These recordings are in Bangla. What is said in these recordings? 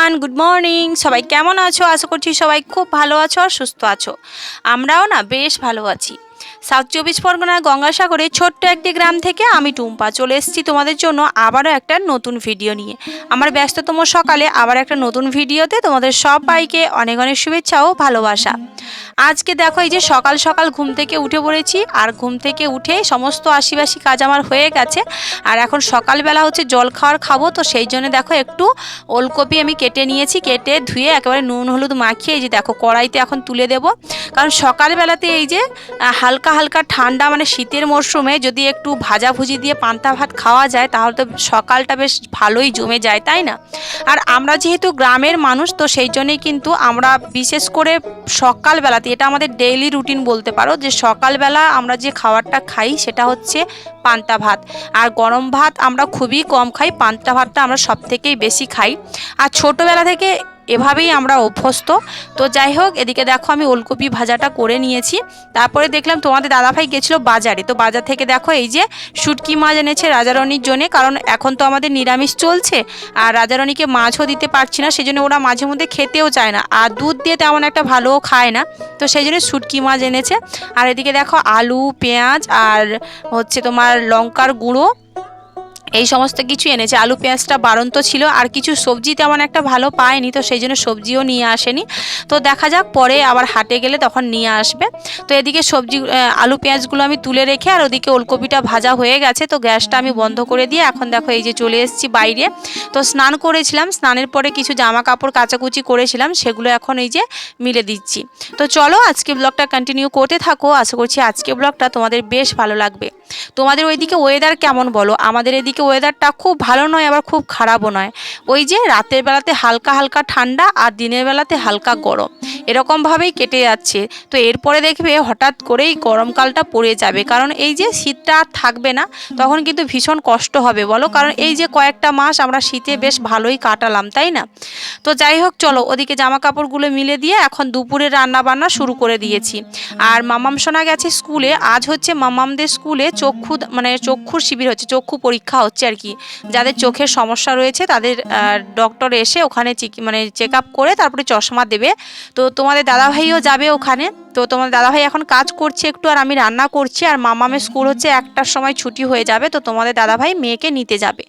Everyone, good morning. সবাই কেমন আছো? আশা করছি সবাই খুব ভালো আছো আর সুস্থ আছো। আমরাও না বেশ ভালো আছি। সাউথ চব্বিশ পরগনার গঙ্গাসাগরে ছোট্ট একটি গ্রাম থেকে আমি টুম্পা চলে এসেছি তোমাদের জন্য আবারও একটা নতুন ভিডিও নিয়ে। আমার ব্যস্ততম সকালে আবার একটা নতুন ভিডিওতে তোমাদের সবাইকে অনেক অনেক শুভেচ্ছা ও ভালোবাসা। আজকে দেখো এই যে সকাল সকাল ঘুম থেকে উঠে পড়েছি, আর ঘুম থেকে উঠে সমস্ত আশিবাসী কাজ আমার হয়ে গেছে। আর এখন সকালবেলা হচ্ছে জল খাবো, তো সেই জন্য দেখো একটু ওলকপি আমি কেটে নিয়েছি, কেটে ধুয়ে একেবারে নুন হলুদ মাখিয়ে এই যে দেখো কড়াইতে এখন তুলে দেব। কারণ সকালবেলাতে এই যে হালকা হালকা ঠান্ডা মানে শীতের মরশুমে যদি একটু ভাজাভুজি দিয়ে পান্তা ভাত খাওয়া যায় তাহলে তো সকালটা বেশ ভালোই জমে যায়, তাই না? আর আমরা যেহেতু গ্রামের মানুষ, তো সেই জন্যই কিন্তু আমরা বিশেষ করে সকালবেলাতে, এটা আমাদের ডেইলি রুটিন বলতে পারো, যে সকালবেলা আমরা যে খাবারটা খাই সেটা হচ্ছে পান্তা ভাত। আর গরম ভাত আমরা খুবই কম খাই, পান্তা ভাতটা আমরা সব থেকেই বেশি খাই। আর ছোটোবেলা থেকে এভাবেই আমরা অভ্যস্ত। তো যাই হোক, এদিকে দেখো আমি ওলকপি ভাজাটা করে নিয়েছি। তারপরে দেখলাম তোমাদের দাদাভাই গেছিলো বাজারে, তো বাজার থেকে দেখো এই যে শুটকি মাছ এনেছে রাজারানির জন্যে, কারণ এখন তো আমাদের নিরামিষ চলছে আর রাজারানিকে মাছও দিতে পারছি না, সেই জন্য ওরা মাঝে মধ্যে খেতেও চায় না, আর দুধ দিয়ে তেমন একটা ভালোও খায় না, তো সেই জন্য শুটকি মাছ এনেছে। আর এদিকে দেখো আলু, পেঁয়াজ আর হচ্ছে তোমার লঙ্কার গুঁড়ো, এই সমস্ত কিছু এনেছে। আলু পেঁয়াজটা বাড়ন্ত ছিল, আর কিছু সবজি তেমন একটা ভালো পায়নি, তো সেই জন্য সবজিও নিয়ে আসেনি। তো দেখা যাক পরে আবার হাটে গেলে তখন নিয়ে আসবে। তো এদিকে সবজি আলু পেঁয়াজগুলো আমি তুলে রেখে, আর ওদিকে ওলকপিটা ভাজা হয়ে গেছে, তো গ্যাসটা আমি বন্ধ করে দিয়ে এখন দেখো এই যে চলে এসেছি বাইরে। তো স্নান করেছিলাম, স্নানের পরে কিছু জামা কাপড় কাচাকুচি করেছিলাম, সেগুলো এখন এই যে মিলে দিচ্ছি। তো চলো আজকে ব্লগটা কন্টিনিউ করতে থাকো, আশা করছি আজকে ব্লগটা তোমাদের বেশ ভালো লাগবে। তোমাদের ওইদিকে ওয়েদার কেমন বলো? আমাদের এদিকে ওয়েদারটা খুব ভালো নয়, আবার খুব খারাপও নয়। ওই যে রাতের বেলাতে হালকা হালকা ঠান্ডা আর দিনের বেলাতে হালকা গরম, এরকমভাবেই কেটে যাচ্ছে। তো এরপরে দেখবে হঠাৎ করেই গরমকালটা পড়ে যাবে, কারণ এই যে শীতটা আর থাকবে না, তখন কিন্তু ভীষণ কষ্ট হবে বলো। কারণ এই যে কয়েকটা মাস আমরা শীতে বেশ ভালোই কাটালাম, তাই না? তো যাই হোক, চলো ওদিকে জামা কাপড়গুলো মিলে দিয়ে এখন দুপুরে রান্না বান্না শুরু করে দিয়েছি। আর মামাম শোনা গেছে স্কুলে, আজ হচ্ছে মামামদের স্কুলে চক্ষুর শিবির হচ্ছে, চক্ষু পরীক্ষা হচ্ছে আর কি। যাদের চোখের সমস্যা রয়েছে তাদের ডক্টর এসে ওখানে চেক আপ করে তারপরে চশমা দেবে। তো তোমাদের দাদাভাইও যাবে ওখানে। তো তোমাদের দাদাভাই এখন কাজ করছে একটু, আর আমি রান্না করছি। আর মামামের স্কুল হচ্ছে 1টার সময় ছুটি হয়ে যাবে, তো তোমাদের দাদাভাই মেয়েকে নিতে যাবে।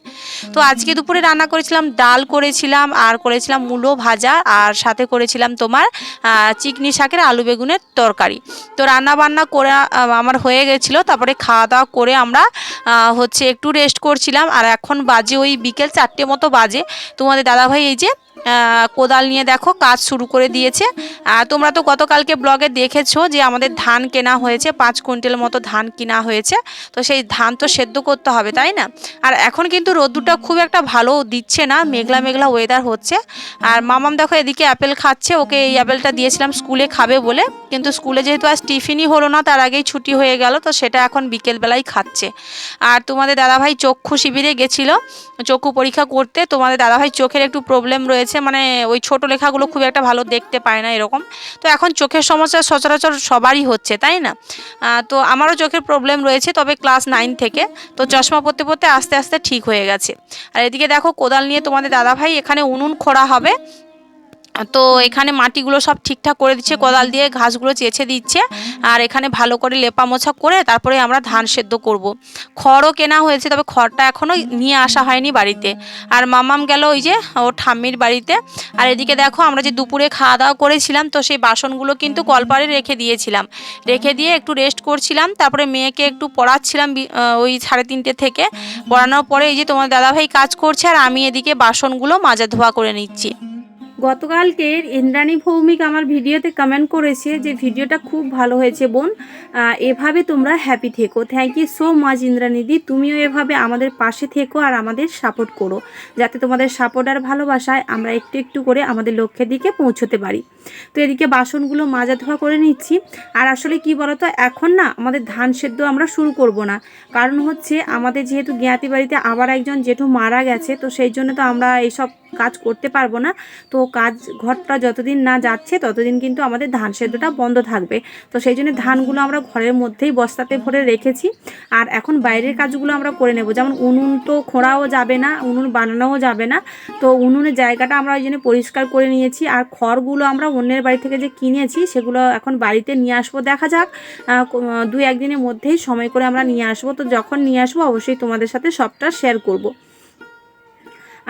তো আজকে দুপুরে রান্না করেছিলাম, ডাল করেছিলাম, আর করেছিলাম মূলো ভাজা, আর সাথে করেছিলাম তোমার চিকনি শাকের আলু বেগুনের তরকারি। তো রান্না বান্না করে আমার হয়ে গেছিলো, তারপরে খাওয়া দাওয়া করে আমরা হচ্ছে একটু রেস্ট করছিলাম। আর এখন বাজে ওই বিকেল 4টে মতো বাজে। তোমাদের দাদাভাই এই যে কোদাল নিয়ে দেখো কাজ শুরু করে দিয়েছে। তোমরা তো গতকালকে ব্লগে দেখেছো যে আমাদের ধান কেনা হয়েছে, 5 কুইন্টাল মতো ধান কেনা হয়েছে। তো সেই ধান তো সেদ্ধ করতে হবে, তাই না? আর এখন কিন্তু রোদ্দুরটা খুব একটা ভালো দিচ্ছে না, মেঘলা মেঘলা ওয়েদার হচ্ছে। আর মামাম দেখো এদিকে অ্যাপেল খাচ্ছে, ওকে এই অ্যাপেলটা দিয়েছিলাম স্কুলে খাবে বলে, কিন্তু স্কুলে যেহেতু আজ টিফিনই হলো না, তার আগেই ছুটি হয়ে গেল, তো সেটা এখন বিকেলবেলায় খাচ্ছে। আর তোমাদের দাদাভাই চক্ষু শিবিরে গেছিলো চক্ষু পরীক্ষা করতে। তোমাদের দাদাভাই চোখের একটু প্রবলেম রয়েছে, মানে ওই ছোট লেখাগুলো খুব একটা ভালো দেখতে পায় না এরকম। তো এখন চোখের সমস্যা সচরাচর সবারই হচ্ছে, তাই না? তো আমারও চোখের প্রবলেম রয়েছে, তবে ক্লাস 9 থেকে। তো চশমা পরতে পরতে আস্তে আস্তে ঠিক হয়ে গেছে। আর এদিকে দেখো কোদাল নিয়ে তোমাদের দাদাভাই এখানে উনুন খোঁড়া হবে, তো এখানে মাটিগুলো সব ঠিকঠাক করে দিচ্ছে, কোদাল দিয়ে ঘাসগুলো চেঁচে দিচ্ছে। আর এখানে ভালো করে লেপা মোছা করে তারপরে আমরা ধান সেদ্ধ করব। খড়ও কেনা হয়েছে, তবে খড়টা এখনও নিয়ে আসা হয়নি বাড়িতে। আর মামাম গেল ওই যে ওর ঠাম্মির বাড়িতে। আর এদিকে দেখো আমরা যে দুপুরে খাওয়া দাওয়া করেছিলাম, তো সেই বাসনগুলো কিন্তু কলপারে রেখে দিয়েছিলাম, রেখে দিয়ে একটু রেস্ট করছিলাম। তারপরে মেয়েকে একটু পড়াচ্ছিলাম ওই 3:30 থেকে। পড়ানোর পরে এই যে তোমার দাদাভাই কাজ করছে, আর আমি এদিকে বাসনগুলো মাজা ধোয়া করে নিচ্ছি। গতকালকের ইন্দ্রাণী ভৌমিক আমার ভিডিওতে কমেন্ট করেছে যে ভিডিওটা খুব ভালো হয়েছে বোন, এভাবে তোমরা হ্যাপি থেকো। থ্যাংক ইউ সো মাচ ইন্দ্রাণীদি, তুমিও এভাবে আমাদের পাশে থেকো আর আমাদের সাপোর্ট করো, যাতে তোমাদের সাপোর্ট আর ভালোবাসায় আমরা একটু একটু করে আমাদের লক্ষ্যের দিকে পৌঁছতে পারি। তো এদিকে বাসনগুলো মাজা ধোয়া করে নিচ্ছি। আর আসলে কি বলতো, এখন না আমাদের ধান সেদ্ধ আমরা শুরু করব না, কারণ হচ্ছে আমাদের যেহেতু জ্ঞাতি বাড়িতে আবার একজন জেঠু মারা গেছে, তো সেই জন্য তো আমরা এইসব কাজ করতে পারবো না। তো কাজ ঘরটা যতদিন না যাচ্ছে ততদিন কিন্তু আমাদের ধান সেদ্ধটা বন্ধ থাকবে। তো সেই জন্য ধানগুলো আমরা ঘরের মধ্যেই বস্তাতে ভরে রেখেছি। আর এখন বাইরের কাজগুলো আমরা করে নেব, যেমন উনুন তো খোঁড়াও যাবে না, উনুন বানানোও যাবে না। তো উনুনের জায়গাটা আমরা ওই জন্য পরিষ্কার করে নিয়েছি। আর খড়গুলো আমরা অন্যের বাড়ি থেকে যে কিনেছি সেগুলো এখন বাড়িতে নিয়ে আসবো। দেখা যাক 2-1 দিনের মধ্যেই সময় করে আমরা নিয়ে আসবো। তো যখন নিয়ে আসবো অবশ্যই তোমাদের সাথে সবটা শেয়ার করব।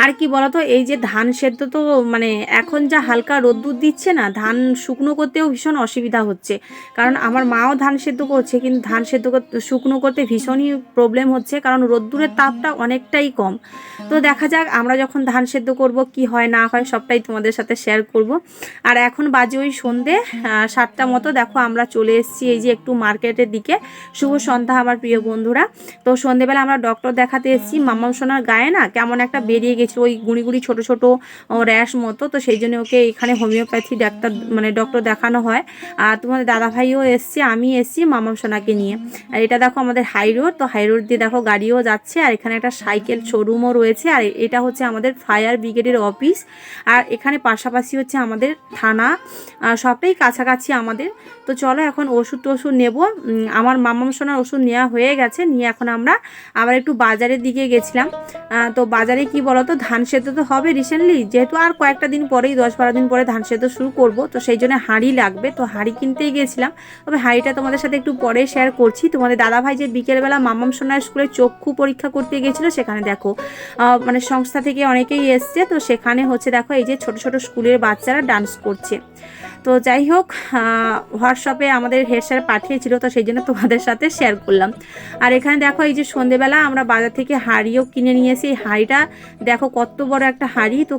আর কি বলতো, এই যে ধান সেদ্ধ তো মানে এখন যা হালকা রোদ্দুর দিচ্ছে না, ধান শুকনো করতেও ভীষণ অসুবিধা হচ্ছে। কারণ আমার মাও ধান সেদ্ধ করছে, কিন্তু ধান সেদ্ধ শুকনো করতে ভীষণই প্রবলেম হচ্ছে, কারণ রোদ্দুরের তাপটা অনেকটাই কম। তো দেখা যাক আমরা যখন ধান সেদ্ধ করব কি হয় না হয় সবটাই তোমাদের সাথে শেয়ার করব। আর এখন বাজে ওই সন্ধে 7টা মতো। দেখো আমরা চলে এসেছি এই যে একটু মার্কেটের দিকে। শুভ সন্ধ্যা আমার প্রিয় বন্ধুরা। তো সন্ধেবেলা আমরা ডক্টর দেখাতে এসেছি। মাম্মাম সোনার গায়ে না কেমন একটা বেরিয়ে গেছে, ওই গুঁড়ি গুঁড়ি ছোটো ছোটো র্যাশ মতো। তো সেই জন্য ওকে এখানে হোমিওপ্যাথি ডাক্তার মানে ডক্টর দেখানো হয়। আর তোমাদের দাদাভাইও এসছে, আমি এসছি মাম্মাম সোনাকে নিয়ে। আর এটা দেখো আমাদের হাই রোড। তো হাই রোড দিয়ে দেখো গাড়িও যাচ্ছে, আর এখানে একটা সাইকেল শোরুমও রয়েছে। আর এটা হচ্ছে আমাদের ফায়ার ব্রিগেডের অফিস। আর এখানে পাশাপাশি হচ্ছে আমাদের থানা, সবটাই কাছাকাছি আমাদের। তো চলো এখন ওষুধ টষুধ নেবো। আমার মাম্মাম সোনার ওষুধ নেওয়া হয়ে গেছে, নিয়ে এখন আমরা আবার একটু বাজারের দিকে গেছিলাম। তো বাজারে কি বলতো, ধান সেদ্ধ তো হবে রিসেন্টলি, যেহেতু আর কয়েকটা দিন পরেই 10-12 দিন পরে ধান সেদ্ধ শুরু করব। তো সেই জন্য হাঁড়ি লাগবে, তো হাঁড়ি কিনতেই গিয়েছিলাম। তবে হাঁড়িটা তোমাদের সাথে একটু পরে শেয়ার করছি। তোমাদের দাদাভাই যে বিকেলবেলা মাম্মাম সোনার স্কুলে চক্ষু পরীক্ষা করতে গিয়েছিলো, সেখানে দেখো মানে সংস্থা থেকে অনেকেই এসছে। তো সেখানে হচ্ছে দেখো এই যে ছোট ছোট স্কুলের বাচ্চারা ডান্স করছে। তো যাই হোক, হোয়াটসঅ্যাপে আমাদের হেড স্যার পাঠিয়েছিল, তো সেই জন্য তোমাদের সাথে শেয়ার করলাম। আর এখানে দেখো এই যে সন্ধেবেলা আমরা বাজার থেকে হাঁড়িও কিনে নিয়েছি। এই হাঁড়িটা দেখো কত বড় একটা হাঁড়ি। তো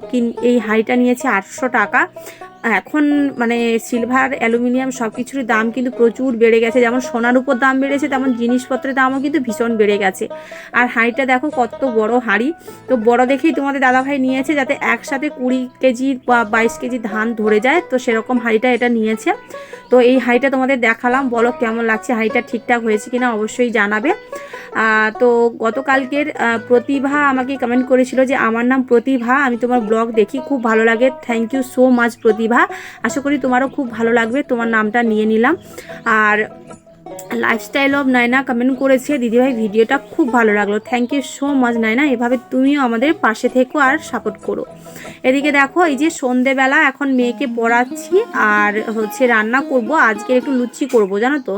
এই হাঁড়িটা নিয়েছি 800 টাকা। এখন মানে সিলভার অ্যালুমিনিয়াম সব কিছুরই দাম কিন্তু প্রচুর বেড়ে গেছে। যেমন সোনার উপর দাম বেড়েছে, তেমন জিনিসপত্রের দামও কিন্তু ভীষণ বেড়ে গেছে। আর হাঁড়িটা দেখো কত বড় হাঁড়ি। তো বড় দেখেই তোমাদের দাদাভাই নিয়েছে, যাতে একসাথে 20 কেজি বা 22 কেজি ধান ধরে যায়। তো সেরকম হাঁড়িটা এটা নিয়েছে। তো এই হাঁড়িটা তোমাদের দেখালাম, বলো কেমন লাগছে, হাঁড়িটা ঠিকঠাক হয়েছে কিনা অবশ্যই জানাবে। তো গতকালকের প্রতিভা আমাকে কমেন্ট করেছিল যে আমার নাম প্রতিভা, আমি তোমার ব্লগ দেখি, খুব ভালো লাগে। Thank you so much Pratibha, আশা করি তোমারও খুব ভালো লাগবে, তোমার নামটা নিয়ে নিলাম। আর লাইফস্টাইল অফ নায়না কমেন্ট করেছে, দিদিভাই ভিডিওটা খুব ভালো লাগলো। Thank you so much Naina, এভাবে তুমিও আমাদের পাশে থেকো আর সাপোর্ট করো। এদিকে দেখো এই যে সন্ধেবেলা এখন মেয়েকে পড়াচ্ছি, আর হচ্ছে রান্না করব। আজকে একটু লুচি করব, জানো তো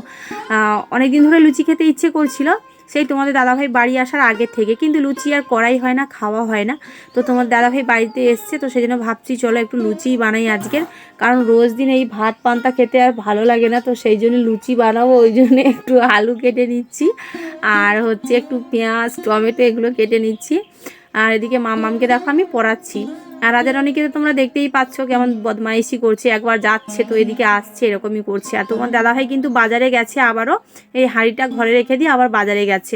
অনেকদিন ধরে লুচি খেতে ইচ্ছে করছিল, সেই তোমাদের দাদাভাই বাড়ি আসার আগে থেকে, কিন্তু লুচি আর করাই হয় না, খাওয়া হয় না। তো তোমার দাদাভাই বাড়িতে এসছে, তো সেই জন্য ভাবছি চলো একটু লুচিই বানাই আজকের, কারণ রোজ দিন এই ভাত পান্তা খেতে আর ভালো লাগে না। তো সেই জন্য লুচি বানাবো, ওই জন্য একটু আলু কেটে নিচ্ছি, আর হচ্ছে একটু পেঁয়াজ টমেটো এগুলো কেটে নিচ্ছি। আর এদিকে মামামকে দেখো আমি পড়াচ্ছি। আর রাজা রানীকে তো তোমরা দেখতেই পাচ্ছ কেমন বদমাইশি করছে, একবার যাচ্ছে তো এদিকে আসছে, এরকমই করছে। আর তোমার দাদাভাই কিন্তু বাজারে গেছে আবারও, এই হাঁড়িটা ঘরে রেখে দিয়ে আবার বাজারে গেছে।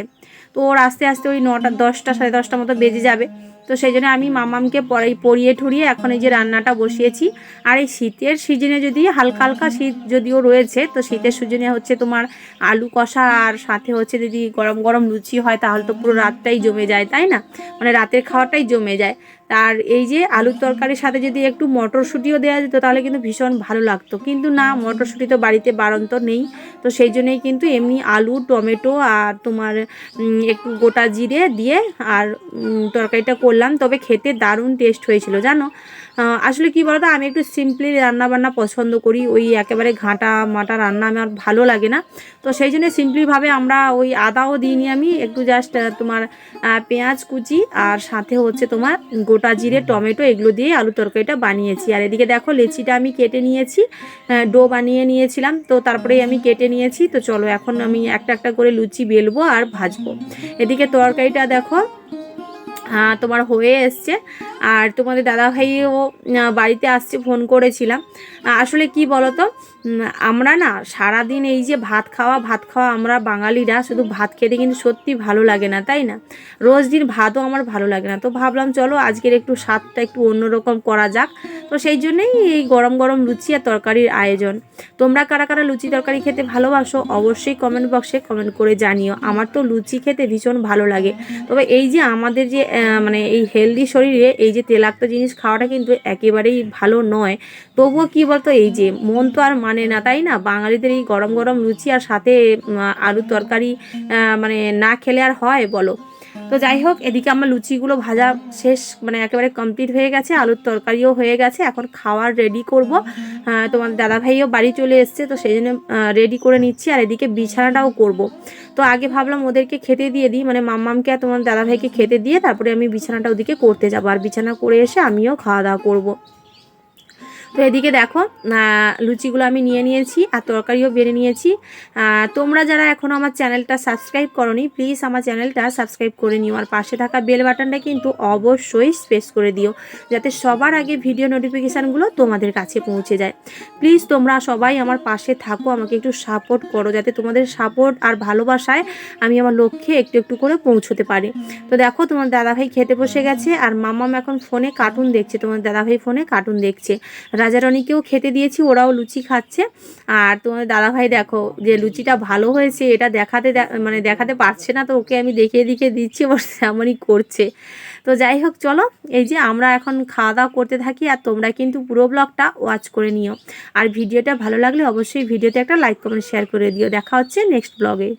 তো ওর আস্তে আস্তে ওই 9টা 10টা 10:30 মতো বেজে যাবে। তো সেই জন্য আমি মামামকে পরিয়ে ঠুরিয়ে এখন এই যে রান্নাটা বসিয়েছি। আর এই শীতের সিজনে যদি হালকা হালকা শীত যদিও রয়েছে, তো শীতের সিজনে হচ্ছে তোমার আলু কষা আর সাথে হচ্ছে যদি গরম গরম লুচি হয়, তাহলে তো পুরো রাতটাই জমে যায়, তাই না? মানে রাতের খাওয়াটাই জমে যায়। আর এই যে আলুর তরকারির সাথে যদি একটু মটরশুঁটিও দেওয়া যেত তাহলে কিন্তু ভীষণ ভালো লাগতো, কিন্তু না, মটরশুঁটি তো বাড়িতে বাড়ন্ত নেই। তো সেই জন্যই কিন্তু এমনি আলু টমেটো আর তোমার একটু গোটা জিরে দিয়ে আর তরকারিটা করলাম। তবে খেতে দারুণ টেস্ট হয়েছিল জানো। আসলে কি বলতো, আমি একটু সিম্পলি রান্নাবান্না পছন্দ করি, ওই একেবারে ঘাঁটা মাটা রান্না আমার ভালো লাগে না। তো সেই জন্য সিম্পলিভাবে আমরা ওই আদাও দিইনি, আমি একটু জাস্ট তোমার পেঁয়াজ কুচি আর সাথে হচ্ছে তোমার গোটা জিরে টমেটো এগুলো দিয়ে আলু তরকারিটা বানিয়েছি। আর এদিকে দেখো লেচিটা আমি কেটে নিয়েছি, ডো বানিয়ে নিয়েছিলাম, তো তারপরেই আমি কেটে নিয়েছি। তো চলো এখন আমি একটা একটা করে লুচি বেলবো আর ভাজবো। এদিকে তরকারিটা দেখো তোমার হয়ে এসছে। আর তোমাদের দাদাভাইও বাড়িতে আসছে, ফোন করেছিলাম। আসলে কি বলো তো, আমরা না সারাদিন এই যে ভাত খাওয়া আমরা বাঙালিরা শুধু ভাত খেতে কিন্তু সত্যি ভালো লাগে না, তাই না? রোজ দিন ভাতও আমার ভালো লাগে না। তো ভাবলাম চলো আজকের একটু স্বাদটা একটু অন্যরকম করা যাক। তো সেই জন্যই এই গরম গরম লুচি আর তরকারির আয়োজন। তোমরা কারা কারা লুচি তরকারি খেতে ভালোবাসো অবশ্যই কমেন্ট বক্সে কমেন্ট করে জানিও। আমার তো লুচি খেতে ভীষণ ভালো লাগে। তবে এই যে আমাদের যে মানে এই হেলদি শরীরে এই যে তেলাক্ত জিনিস খাওয়াটা কিন্তু একেবারেই ভালো নয়। তবুও কী বলতো, এই যে মন তো আর মানে না, তাই না? বাঙালিদের এই গরম গরম লুচি আর সাথে আলুর তরকারি মানে না খেলে আর হয় বলো? তো যাই হোক, এদিকে আমার লুচিগুলো ভাজা শেষ, মানে একেবারে কমপ্লিট হয়ে গেছে, আলুর তরকারিও হয়ে গেছে। এখন খাওয়ার রেডি করব। তোমার দাদাভাইও বাড়ি চলে এসছে, তো সেই জন্য রেডি করে নিচ্ছি। আর এদিকে বিছানাটাও করব। তো আগে ভাবলাম ওদেরকে খেতে দিয়ে দিই, মানে মাম্মামকে আর তোমার দাদাভাইকে খেতে দিয়ে তারপরে আমি বিছানাটা ওদিকে করতে যাবো। আর বিছানা করে এসে আমিও খাওয়া দাওয়া করবো। তো এদিকে দেখো লুচিগুলো আমি নিয়ে নিয়েছি আর তরকারিও বেড়ে নিয়েছি। তোমরা যারা এখনও আমার চ্যানেলটা সাবস্ক্রাইব করোনি প্লিজ আমার চ্যানেলটা সাবস্ক্রাইব করে নিও। আর পাশে থাকা বেল বাটনটা কিন্তু অবশ্যই প্রেস করে দিও, যাতে সবার আগে ভিডিও নোটিফিকেশানগুলো তোমাদের কাছে পৌঁছে যায়। প্লিজ তোমরা সবাই আমার পাশে থাকো, আমাকে একটু সাপোর্ট করো, যাতে তোমাদের সাপোর্ট আর ভালোবাসায় আমি আমার লক্ষ্যে একটু একটু করে পৌঁছতে পারি। তো দেখো তোমার দাদাভাই খেতে বসে গেছে আর মাম্মাম এখন ফোনে কার্টুন দেখছে। তোমার দাদাভাই ফোনে কার্টুন দেখছে। রাজারানীকেও খেতে দিয়েছি, ওরাও লুচি খাচ্ছে। আর তোমাদের দাদাভাই দেখো যে লুচিটা ভালো হয়েছে এটা মানে দেখাতে পারছে না, তো ওকে আমি দেখিয়ে দেখিয়ে দিচ্ছি, ওর তেমনই করছে। তো যাই হোক চলো, এই যে আমরা এখন খাওয়া দাওয়া করতে থাকি আর তোমরা কিন্তু পুরো ব্লগটা ওয়াচ করে নিও। আর ভিডিওটা ভালো লাগলে অবশ্যই ভিডিওতে একটা লাইক কমেন্ট শেয়ার করে দিও। দেখা হচ্ছে নেক্সট ব্লগে।